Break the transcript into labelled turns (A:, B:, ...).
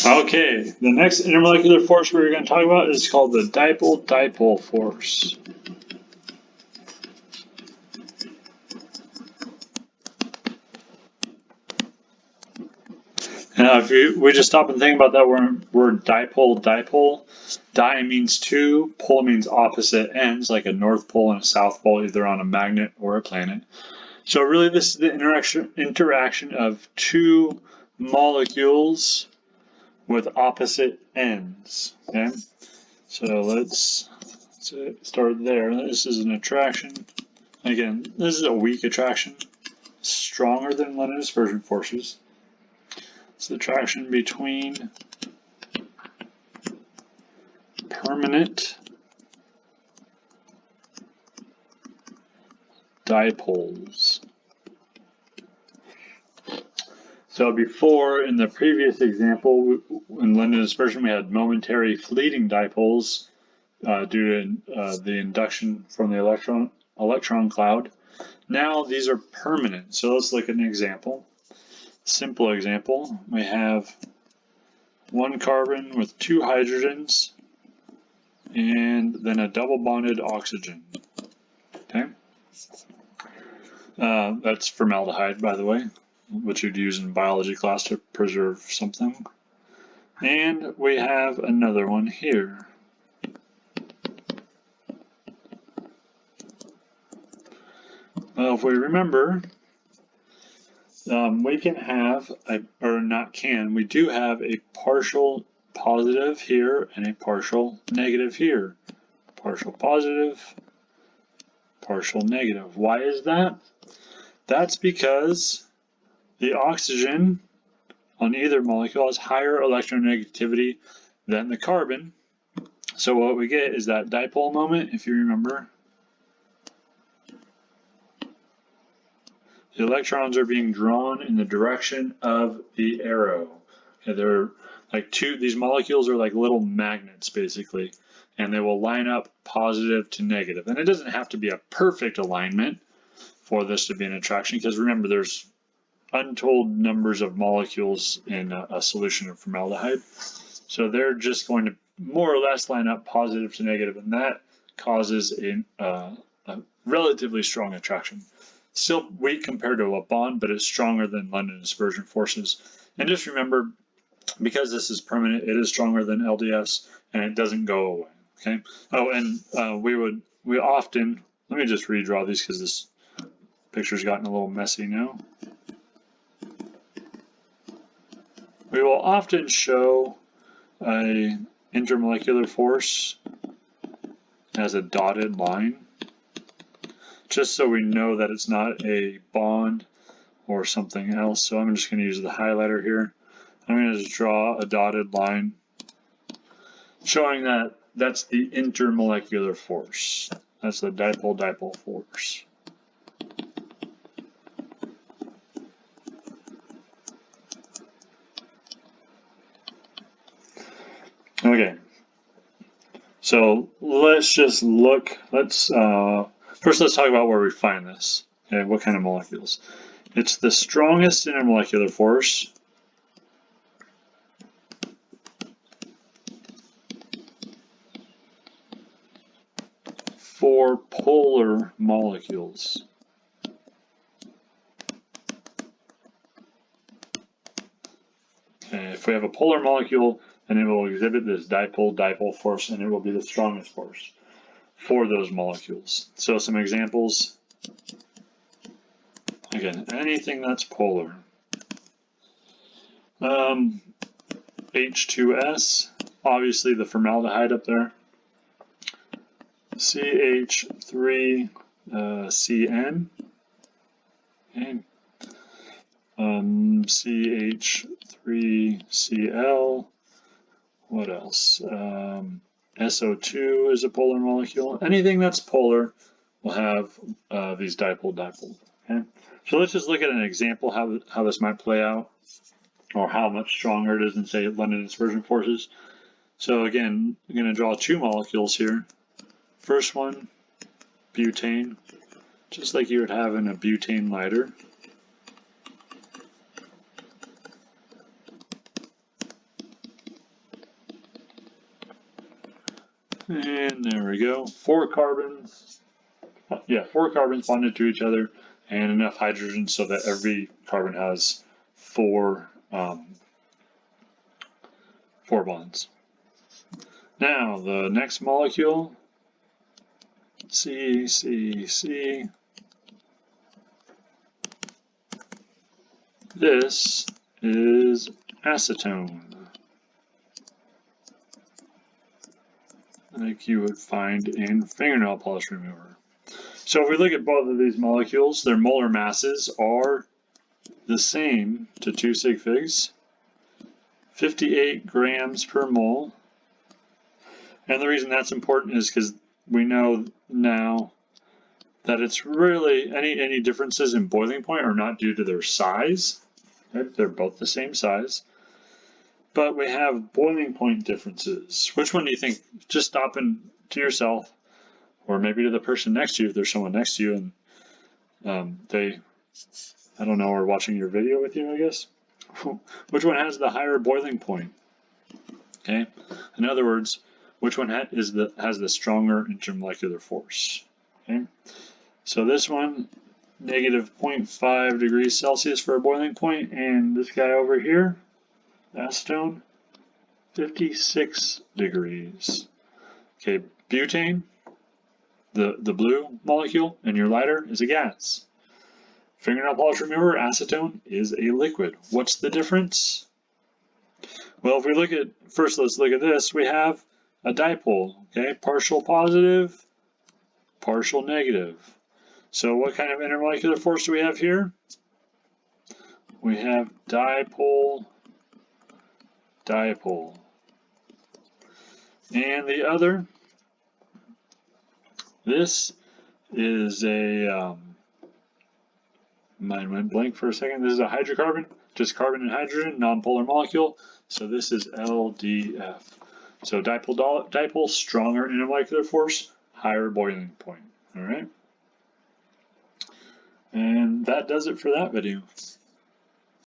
A: Okay, the next intermolecular force we're going to talk about is called the dipole-dipole force. Now, if we just stop and think about that word dipole, di means two, pole means opposite ends, like a north pole and a south pole, either on a magnet or a planet. So really, this is the interaction of two molecules with opposite ends. Okay, so let's start there. This is an attraction. Again, this is a weak attraction, stronger than London dispersion forces. It's the attraction between permanent dipoles. So before, in the previous example, in London dispersion, we had momentary fleeting dipoles due to the induction from the electron cloud. Now these are permanent. So let's look at an example. Simple example. We have one carbon with two hydrogens and then a double bonded oxygen. Okay. That's formaldehyde, by the way, which you'd use in biology class to preserve something. And we have another one here. Well, if we remember, we can have, we do have a partial positive here and a partial negative here. Partial positive, partial negative. Why is that? That's because the oxygen on either molecule has higher electronegativity than the carbon. So what we get is that dipole moment, if you remember. The electrons are being drawn in the direction of the arrow. Okay, they're like these molecules are like little magnets basically, and they will line up positive to negative. And it doesn't have to be a perfect alignment for this to be an attraction, because remember, there's untold numbers of molecules in a solution of formaldehyde. So they're just going to more or less line up positive to negative, and that causes a relatively strong attraction. Still weak compared to a bond, but it's stronger than London dispersion forces. And just remember, because this is permanent, it is stronger than LDS, and it doesn't go away. Okay. Oh, and we often, let me just redraw these because this picture's gotten a little messy now. We will often show a intermolecular force as a dotted line, just so we know that it's not a bond or something else. So I'm just going to use the highlighter here. I'm going to just draw a dotted line showing that that's the intermolecular force. That's the dipole-dipole force. Okay, so let's just look, first let's talk about where we find this, okay, what kind of molecules. It's the strongest intermolecular force for polar molecules. Okay, if we have a polar molecule, then it will exhibit this dipole-dipole force, and it will be the strongest force for those molecules. So some examples. Again, anything that's polar. H2S, obviously the formaldehyde up there. CH3CN. Okay. CH3Cl. What else? SO2 is a polar molecule. Anything that's polar will have these dipole-dipole. Okay? So let's just look at an example how this might play out, or how much stronger it is than, say, London dispersion forces. So again, I'm going to draw two molecules here. First one, butane, just like you would have in a butane lighter. And there we go. 4 carbons. Yeah, 4 carbons bonded to each other, and enough hydrogen so that every carbon has 4 bonds. Now the next molecule, C. This is acetone, like you would find in fingernail polish remover. So if we look at both of these molecules, their molar masses are the same to 2 sig figs, 58 grams per mole. And the reason that's important is because we know now that it's really any differences in boiling point are not due to their size. Right? They're both the same size. But we have boiling point differences. Which one do you think? Just stopping to yourself, or maybe to the person next to you if there's someone next to you and they, I don't know, are watching your video with you, I guess. Which one has the higher boiling point? Okay. In other words, which one has the stronger intermolecular force? Okay. So this one, negative 0.5 degrees Celsius for a boiling point, and this guy over here, acetone, 56 degrees. Okay, butane, the blue molecule in your lighter, is a gas. Fingernail polish remover, acetone, is a liquid. What's the difference? Well, if we look at, first let's look at this, we have a dipole, okay, partial positive, partial negative. So what kind of intermolecular force do we have here? We have dipole. And the other, this is a, mine went blank for a second, this is a hydrocarbon, just carbon and hydrogen, nonpolar molecule, so this is LDF. So dipole, stronger intermolecular force, higher boiling point, all right? And that does it for that video.